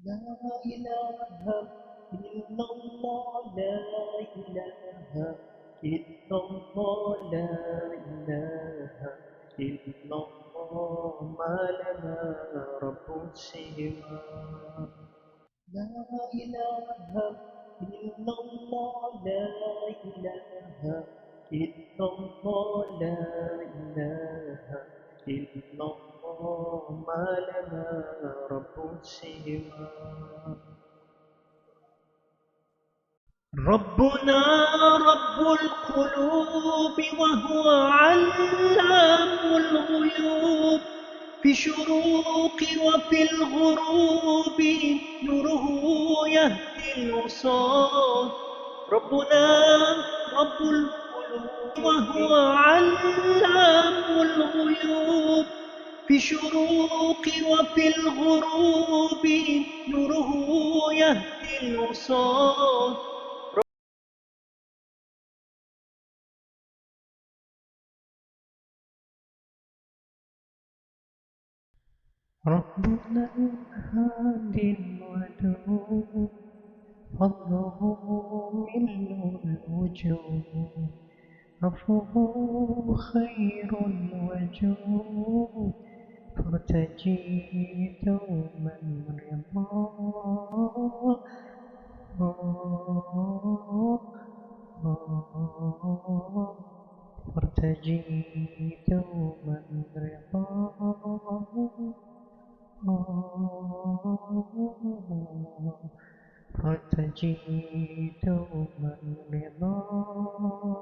لا إله إلا الله لا إله إلا الله لا إله إلا الله ما لنا رب سواه لا إله إلا الله لا إله إلا الله لا إله إلا الله ما لنا رب سواه ربنا رب القلوب وهو علام الغيوب في الشروق وفي الغروب نوره يهدي العصاة ربنا رب القلوب وهو علام الغيوب في الشروق وفي الغروب نوره يهدي العصاة ربنا الهادي الودود فضله ملء الوجود عفوه خير الوجود فارتجي دوما رضاه فارتجي دوما رضاه فارتجي دوما رضاه